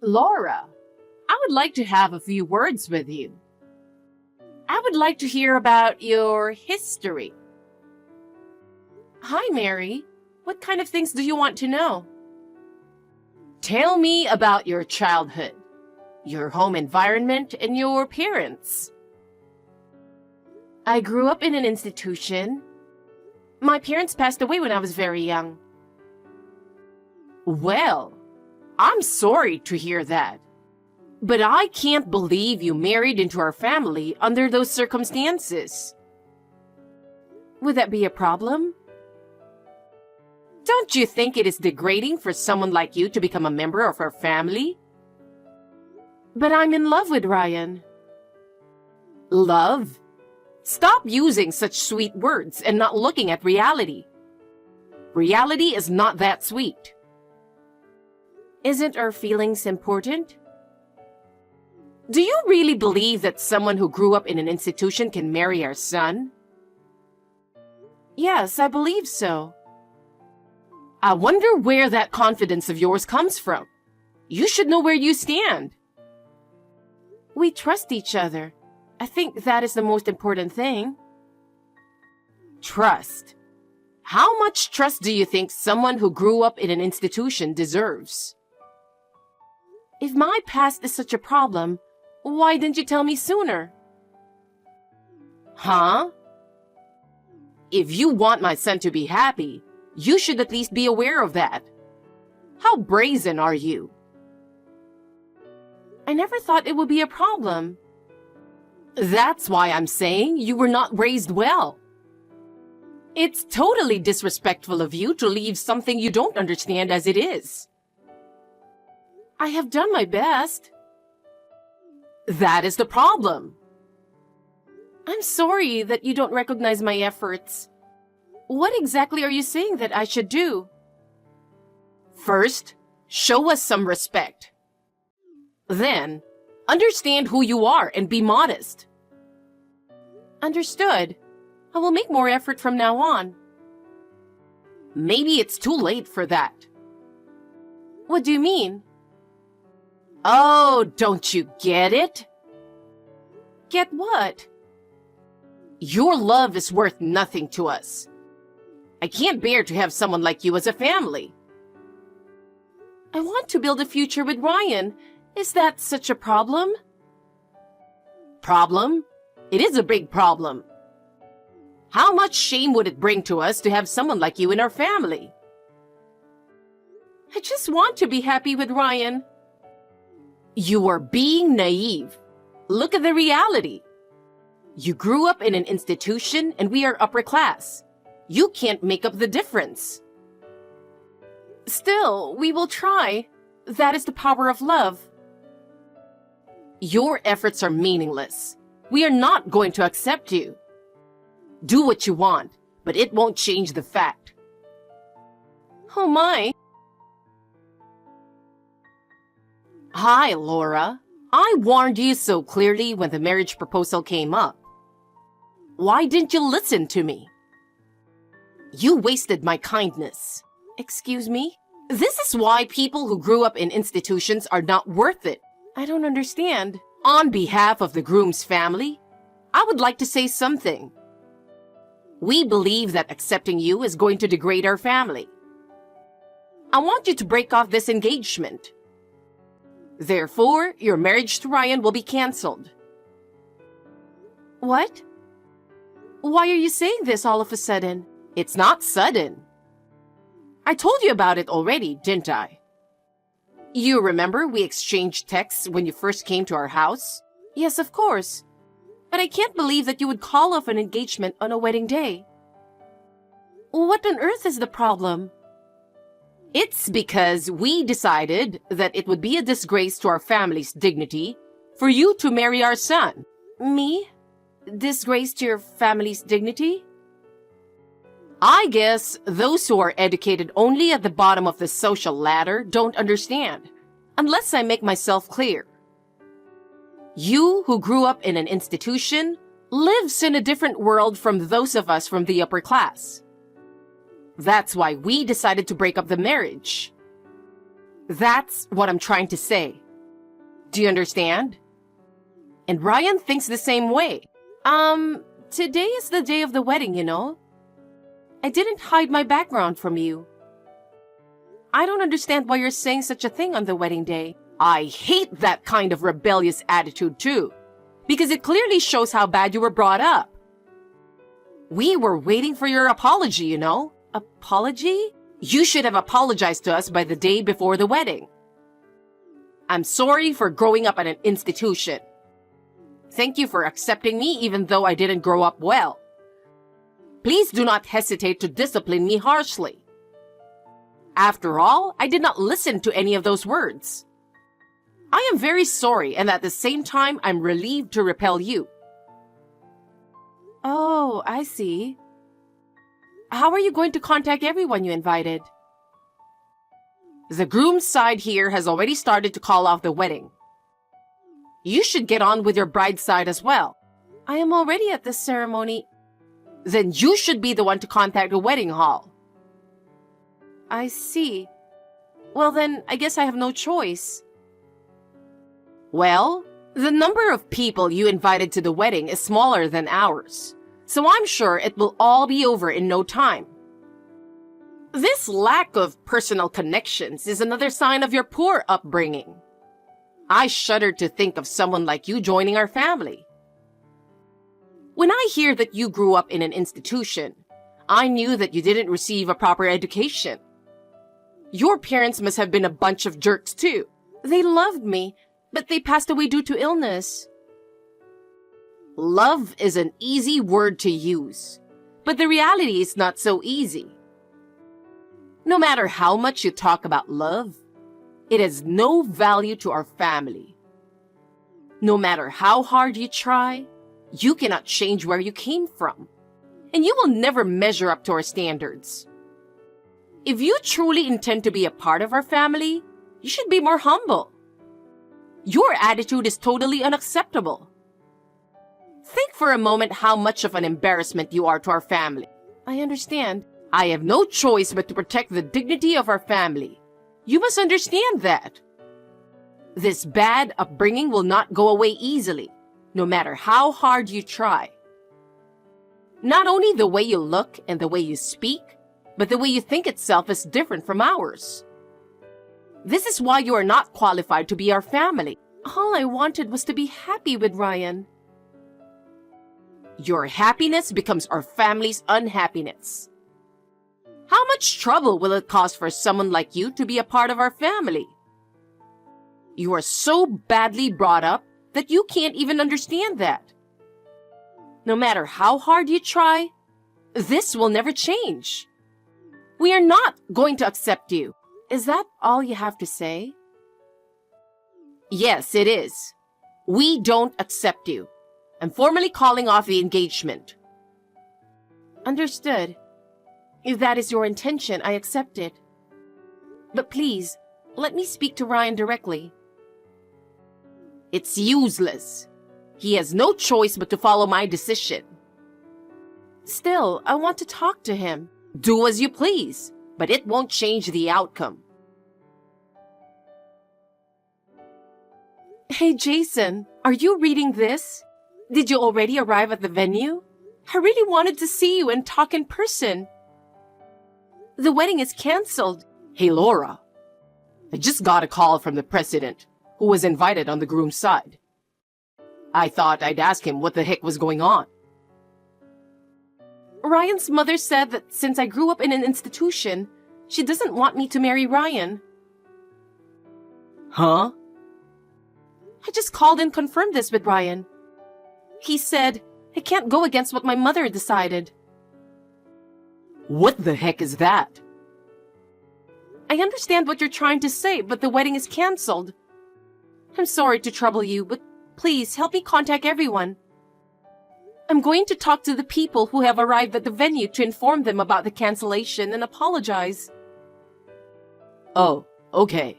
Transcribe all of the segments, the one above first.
Laura, I would like to have a few words with you. I would like to hear about your history. Hi, Mary. What kind of things do you want to know? Tell me about your childhood, your home environment, and your parents. I grew up in an institution. My parents passed away when I was very young. Well, I'm sorry to hear that. But I can't believe you married into our family under those circumstances. Would that be a problem? Don't you think it is degrading for someone like you to become a member of our family? But I'm in love with Ryan. Love? Stop using such sweet words and not looking at reality. Reality is not that sweet. Isn't our feelings important? Do you really believe that someone who grew up in an institution can marry our son? Yes, I believe so. I wonder where that confidence of yours comes from. You should know where you stand. We trust each other. I think that is the most important thing. Trust. How much trust do you think someone who grew up in an institution deserves? If my past is such a problem, why didn't you tell me sooner? Huh? If you want my son to be happy, you should at least be aware of that. How brazen are you? I never thought it would be a problem. That's why I'm saying you were not raised well. It's totally disrespectful of you to leave something you don't understand as it is. I have done my best. That is the problem. I'm sorry that you don't recognize my efforts. What exactly are you saying that I should do? First, show us some respect. Then, understand who you are and be modest. Understood. I will make more effort from now on. Maybe it's too late for that. What do you mean? Oh, don't you get it? Get what? Your love is worth nothing to us. I can't bear to have someone like you as a family. I want to build a future with Ryan. Is that such a problem? Problem? It is a big problem. How much shame would it bring to us to have someone like you in our family? I just want to be happy with Ryan. You are being naive. Look at the reality. You grew up in an institution and we are upper class. You can't make up the difference. Still, we will try. That is the power of love. Your efforts are meaningless. We are not going to accept you. Do what you want, but it won't change the fact. Oh my. Hi, Laura. I warned you so clearly when the marriage proposal came up. Why didn't you listen to me? You wasted my kindness. Excuse me? This is why people who grew up in institutions are not worth it. I don't understand. On behalf of the groom's family, I would like to say something. We believe that accepting you is going to degrade our family. I want you to break off this engagement. Therefore, your marriage to Ryan will be canceled. What? Why are you saying this all of a sudden? It's not sudden. I told you about it already, didn't I? You remember we exchanged texts when you first came to our house? Yes, of course. But I can't believe that you would call off an engagement on a wedding day. What on earth is the problem? It's because we decided that it would be a disgrace to our family's dignity for you to marry our son. Me? Disgrace to your family's dignity? I guess those who are educated only at the bottom of the social ladder don't understand, unless I make myself clear. You who grew up in an institution lives in a different world from those of us from the upper class. That's why we decided to break up the marriage. That's what I'm trying to say. Do you understand? And Ryan thinks the same way. Today is the day of the wedding, you know? I didn't hide my background from you. I don't understand why you're saying such a thing on the wedding day. I hate that kind of rebellious attitude too, because it clearly shows how bad you were brought up. We were waiting for your apology, you know? Apology? You should have apologized to us by the day before the wedding. I'm sorry for growing up at an institution. Thank you for accepting me even though I didn't grow up well. Please do not hesitate to discipline me harshly. After all, I did not listen to any of those words. I am very sorry, and at the same time, I'm relieved to repel you. Oh, I see. How are you going to contact everyone you invited? The groom's side here has already started to call off the wedding. You should get on with your bride's side as well. I am already at this ceremony. Then you should be the one to contact the wedding hall. I see. Well then, I guess I have no choice. Well, the number of people you invited to the wedding is smaller than ours, so I'm sure it will all be over in no time. This lack of personal connections is another sign of your poor upbringing. I shudder to think of someone like you joining our family. When I hear that you grew up in an institution, I knew that you didn't receive a proper education. Your parents must have been a bunch of jerks too. They loved me, but they passed away due to illness. Love is an easy word to use, but the reality is not so easy. No matter how much you talk about love, it has no value to our family. No matter how hard you try, you cannot change where you came from, and you will never measure up to our standards. If you truly intend to be a part of our family, you should be more humble. Your attitude is totally unacceptable. Think for a moment how much of an embarrassment you are to our family. I understand. I have no choice but to protect the dignity of our family. You must understand that. This bad upbringing will not go away easily, no matter how hard you try. Not only the way you look and the way you speak, but the way you think itself is different from ours. This is why you are not qualified to be our family. All I wanted was to be happy with Ryan. Your happiness becomes our family's unhappiness. How much trouble will it cause for someone like you to be a part of our family? You are so badly brought up that you can't even understand that. No matter how hard you try, this will never change. We are not going to accept you. Is that all you have to say? Yes, it is. We don't accept you. I'm formally calling off the engagement. Understood. If that is your intention, I accept it. But please, let me speak to Ryan directly. It's useless. He has no choice but to follow my decision. Still, I want to talk to him. Do as you please, but it won't change the outcome. Hey, Jason, are you reading this? Did you already arrive at the venue? I really wanted to see you and talk in person. The wedding is canceled. Hey, Laura. I just got a call from the president, who was invited on the groom's side. I thought I'd ask him what the heck was going on. Ryan's mother said that since I grew up in an institution, she doesn't want me to marry Ryan. Huh? I just called and confirmed this with Ryan. He said, I can't go against what my mother decided. What the heck is that? I understand what you're trying to say, but the wedding is canceled. I'm sorry to trouble you, but please help me contact everyone. I'm going to talk to the people who have arrived at the venue to inform them about the cancellation and apologize. Oh, okay.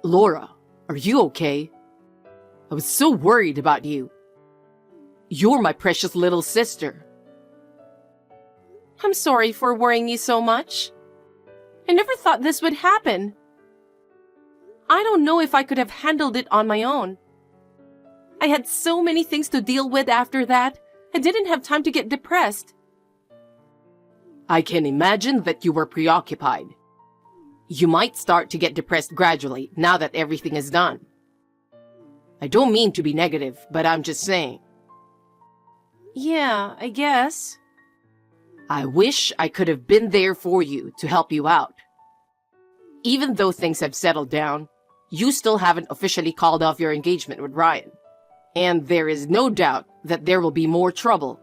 Laura, are you okay? I was so worried about you. You're my precious little sister. I'm sorry for worrying you so much. I never thought this would happen. I don't know if I could have handled it on my own. I had so many things to deal with after that, I didn't have time to get depressed. I can imagine that you were preoccupied. You might start to get depressed gradually now that everything is done. I don't mean to be negative, but I'm just saying. Yeah, I guess. I wish I could have been there for you to help you out. Even though things have settled down, you still haven't officially called off your engagement with Ryan. And there is no doubt that there will be more trouble.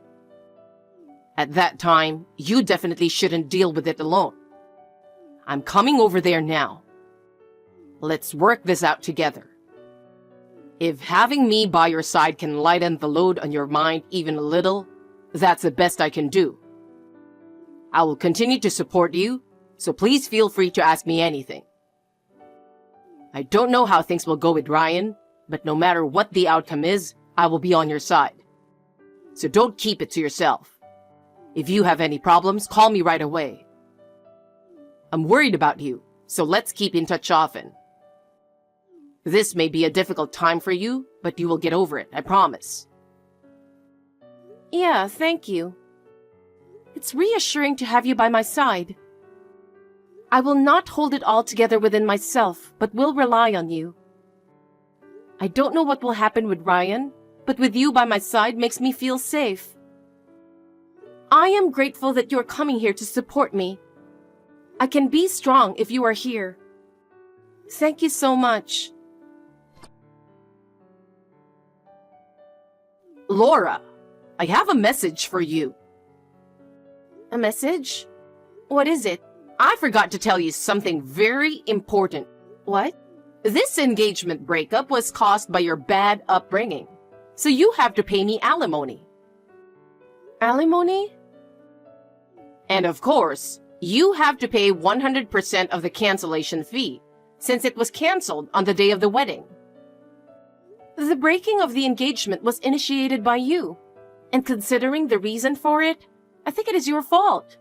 At that time, you definitely shouldn't deal with it alone. I'm coming over there now. Let's work this out together. If having me by your side can lighten the load on your mind even a little, that's the best I can do. I will continue to support you, so please feel free to ask me anything. I don't know how things will go with Ryan, but no matter what the outcome is, I will be on your side. So don't keep it to yourself. If you have any problems, call me right away. I'm worried about you, so let's keep in touch often. This may be a difficult time for you, but you will get over it, I promise. Yeah, thank you. It's reassuring to have you by my side. I will not hold it all together within myself, but will rely on you. I don't know what will happen with Ryan, but with you by my side makes me feel safe. I am grateful that you're coming here to support me. I can be strong if you are here. Thank you so much. Laura, I have a message for you. A message? What is it? I forgot to tell you something very important. What? This engagement breakup was caused by your bad upbringing, so you have to pay me alimony. Alimony? And of course, you have to pay 100% of the cancellation fee, since it was canceled on the day of the wedding. The breaking of the engagement was initiated by you, and considering the reason for it, I think it is your fault.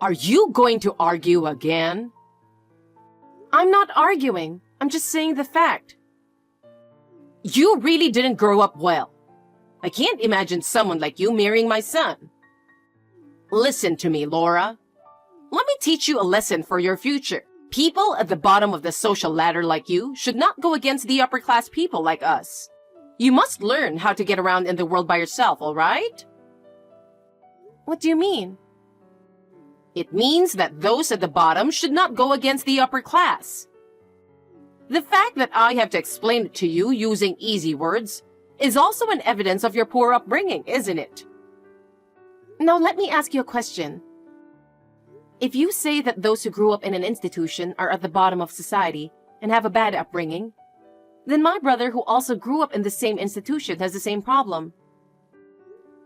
Are you going to argue again? I'm not arguing. I'm just saying the fact. You really didn't grow up well. I can't imagine someone like you marrying my son. Listen to me, Laura. Let me teach you a lesson for your future. People at the bottom of the social ladder like you should not go against the upper-class people like us. You must learn how to get around in the world by yourself, all right? What do you mean? It means that those at the bottom should not go against the upper class. The fact that I have to explain it to you using easy words is also an evidence of your poor upbringing, isn't it? Now let me ask you a question. If you say that those who grew up in an institution are at the bottom of society and have a bad upbringing, then my brother who also grew up in the same institution has the same problem.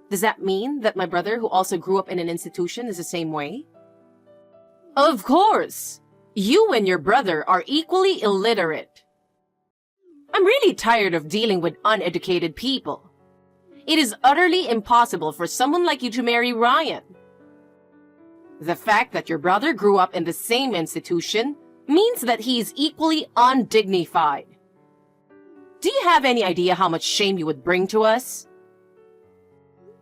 Does that mean that my brother who also grew up in an institution is the same way? Of course! You and your brother are equally illiterate. I'm really tired of dealing with uneducated people. It is utterly impossible for someone like you to marry Ryan. The fact that your brother grew up in the same institution means that he is equally undignified. Do you have any idea how much shame you would bring to us?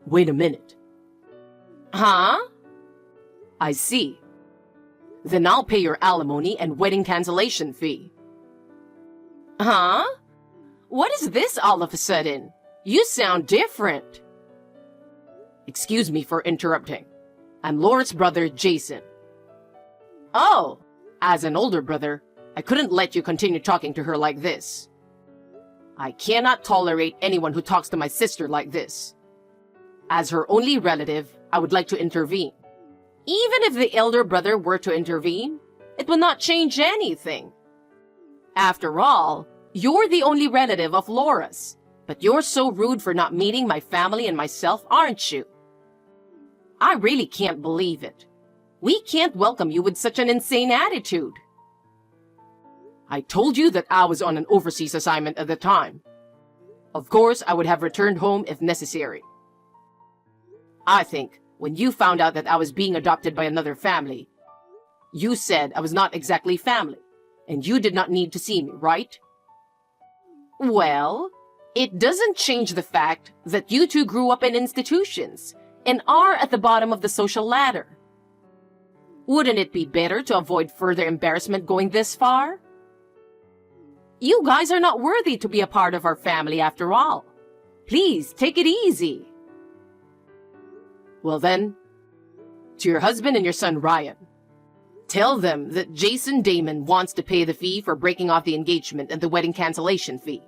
Wait a minute. Huh? I see. Then I'll pay your alimony and wedding cancellation fee. Huh? What is this all of a sudden? You sound different. Excuse me for interrupting. I'm Laura's brother, Jason. Oh, as an older brother, I couldn't let you continue talking to her like this. I cannot tolerate anyone who talks to my sister like this. As her only relative, I would like to intervene. Even if the elder brother were to intervene, it would not change anything. After all, you're the only relative of Laura's, but you're so rude for not meeting my family and myself, aren't you? I really can't believe it. We can't welcome you with such an insane attitude. I told you that I was on an overseas assignment at the time. Of course, I would have returned home if necessary. I think when you found out that I was being adopted by another family, you said I was not exactly family, and you did not need to see me, right? Well, it doesn't change the fact that you two grew up in institutions and are at the bottom of the social ladder. Wouldn't it be better to avoid further embarrassment going this far? You guys are not worthy to be a part of our family after all. Please, take it easy. Well then, to your husband and your son Ryan, tell them that Jason Damon wants to pay the fee for breaking off the engagement and the wedding cancellation fee.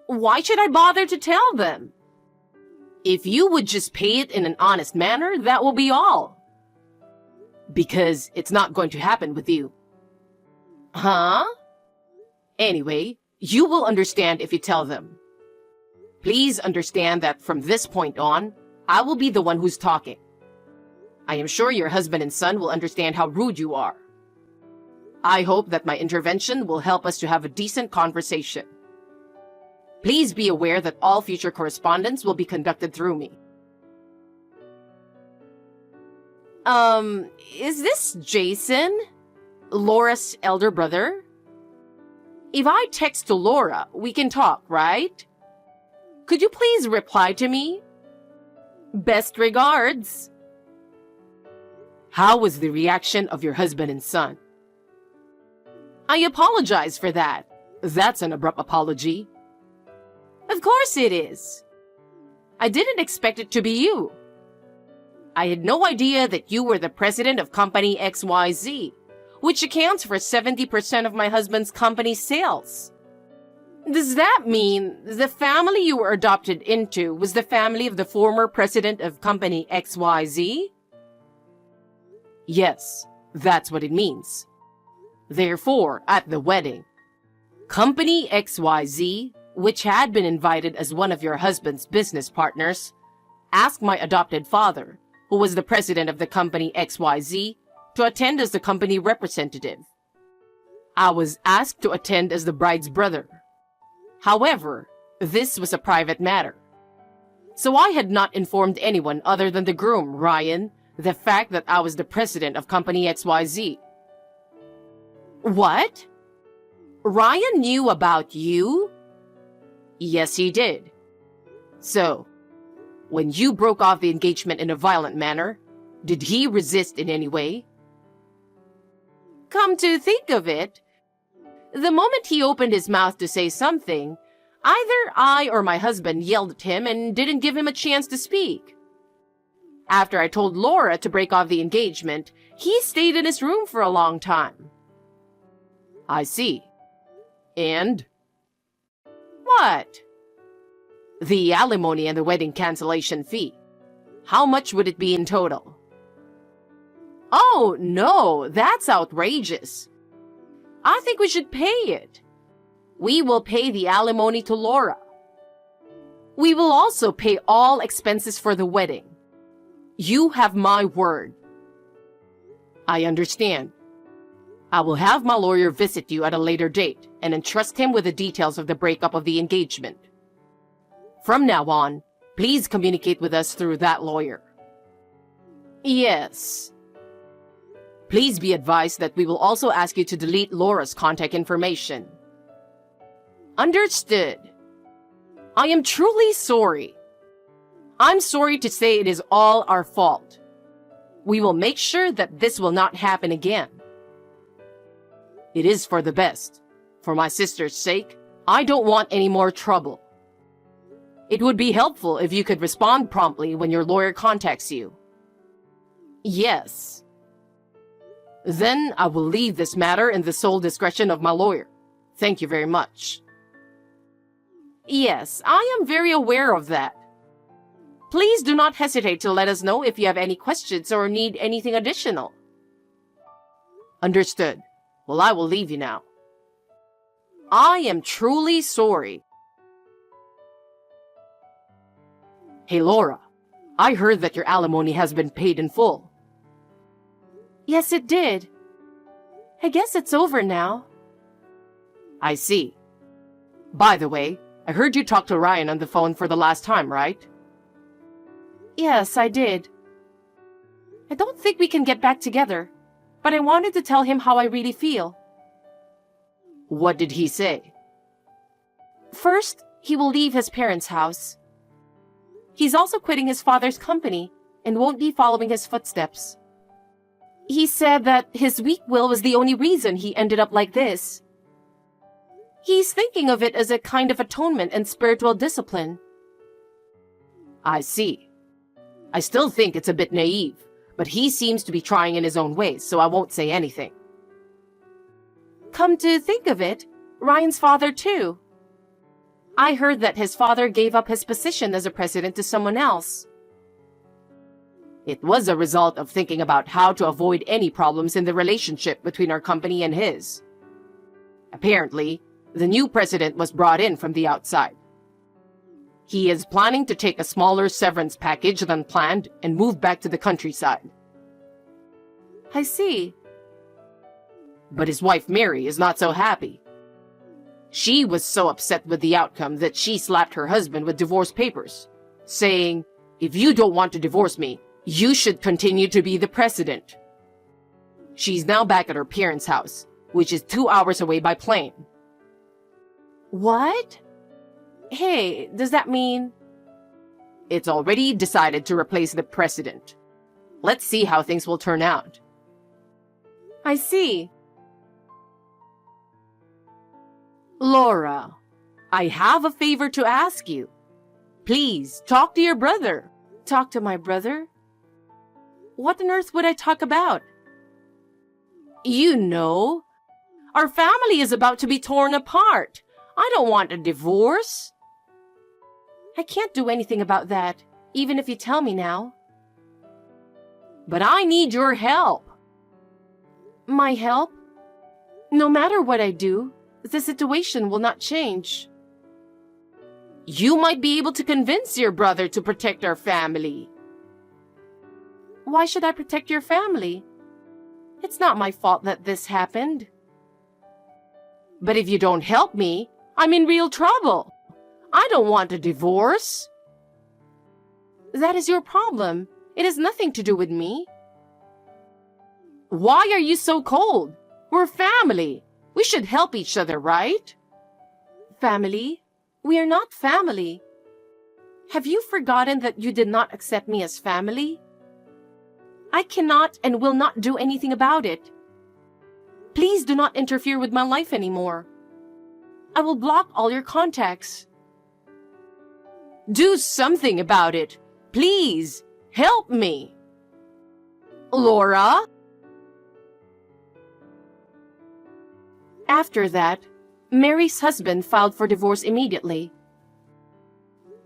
Why should I bother to tell them? If you would just pay it in an honest manner, that will be all. Because it's not going to happen with you. Huh? Anyway, you will understand if you tell them. Please understand that from this point on, I will be the one who's talking. I am sure your husband and son will understand how rude you are. I hope that my intervention will help us to have a decent conversation. Please be aware that all future correspondence will be conducted through me. Is this Jason? Laura's elder brother? If I text to Laura, we can talk, right? Could you please reply to me? Best regards. How was the reaction of your husband and son? I apologize for that. That's an abrupt apology. Of course it is. I didn't expect it to be you. I had no idea that you were the president of Company XYZ, which accounts for 70% of my husband's company's sales. Does that mean the family you were adopted into was the family of the former president of Company XYZ? Yes, that's what it means. Therefore, at the wedding, Company XYZ, which had been invited as one of your husband's business partners, asked my adopted father, who was the president of the Company XYZ, to attend as the company representative. I was asked to attend as the bride's brother. However, this was a private matter. So I had not informed anyone other than the groom, Ryan, the fact that I was the president of Company XYZ. What? Ryan knew about you? Yes, he did. So, when you broke off the engagement in a violent manner, did he resist in any way? Come to think of it, the moment he opened his mouth to say something, either I or my husband yelled at him and didn't give him a chance to speak. After I told Laura to break off the engagement, he stayed in his room for a long time. I see. And? What? The alimony and the wedding cancellation fee. How much would it be in total? Oh, no, that's outrageous. I think we should pay it. We will pay the alimony to Laura. We will also pay all expenses for the wedding. You have my word. I understand. I will have my lawyer visit you at a later date and entrust him with the details of the breakup of the engagement. From now on, please communicate with us through that lawyer. Yes. Please be advised that we will also ask you to delete Laura's contact information. Understood. I am truly sorry. I'm sorry to say it is all our fault. We will make sure that this will not happen again. It is for the best. For my sister's sake, I don't want any more trouble. It would be helpful if you could respond promptly when your lawyer contacts you. Yes. Then I will leave this matter in the sole discretion of my lawyer. Thank you very much. Yes, I am very aware of that. Please do not hesitate to let us know if you have any questions or need anything additional. Understood. Well, I will leave you now. I am truly sorry. Hey, Laura, I heard that your alimony has been paid in full. Yes, it did. I guess it's over now. I see. By the way, I heard you talk to Ryan on the phone for the last time, right? Yes, I did. I don't think we can get back together. but I wanted to tell him how I really feel. What did he say? First, he will leave his parents' house. He's also quitting his father's company and won't be following his footsteps. He said that his weak will was the only reason he ended up like this. He's thinking of it as a kind of atonement and spiritual discipline. I see. I still think it's a bit naive, but he seems to be trying in his own ways, so I won't say anything. Come to think of it, Ryan's father too. I heard that his father gave up his position as a president to someone else. It was a result of thinking about how to avoid any problems in the relationship between our company and his. Apparently, the new president was brought in from the outside. He is planning to take a smaller severance package than planned and move back to the countryside. I see. But his wife Mary is not so happy. She was so upset with the outcome that she slapped her husband with divorce papers, saying, "If you don't want to divorce me, you should continue to be the president." She's now back at her parents' house, which is 2 hours away by plane. What? Hey, does that mean... It's already decided to replace the president. Let's see how things will turn out. I see. Laura, I have a favor to ask you. Please, talk to your brother. Talk to my brother? What on earth would I talk about? You know, our family is about to be torn apart. I don't want a divorce. I can't do anything about that, even if you tell me now. But I need your help. My help? No matter what I do, the situation will not change. You might be able to convince your brother to protect our family. Why should I protect your family? It's not my fault that this happened. But if you don't help me, I'm in real trouble. I don't want a divorce. That is your problem. It has nothing to do with me. Why are you so cold? We're family. We should help each other, right? Family? We are not family. Have you forgotten that you did not accept me as family? I cannot and will not do anything about it. Please do not interfere with my life anymore. I will block all your contacts. Do something about it. Please, help me. Laura? After that, Mary's husband filed for divorce immediately.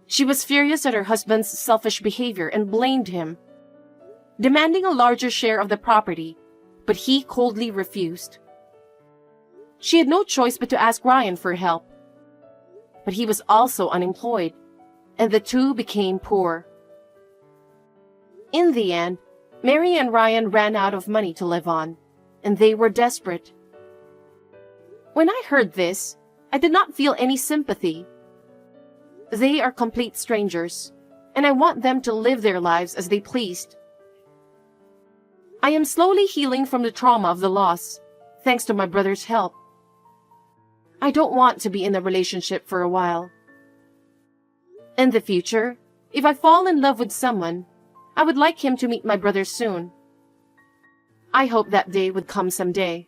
She was furious at her husband's selfish behavior and blamed him, demanding a larger share of the property, but he coldly refused. She had no choice but to ask Ryan for help. But he was also unemployed, and the two became poor. In the end, Mary and Ryan ran out of money to live on, and they were desperate. When I heard this, I did not feel any sympathy. They are complete strangers, and I want them to live their lives as they pleased. I am slowly healing from the trauma of the loss, thanks to my brother's help. I don't want to be in a relationship for a while. In the future, if I fall in love with someone, I would like him to meet my brother soon. I hope that day would come someday.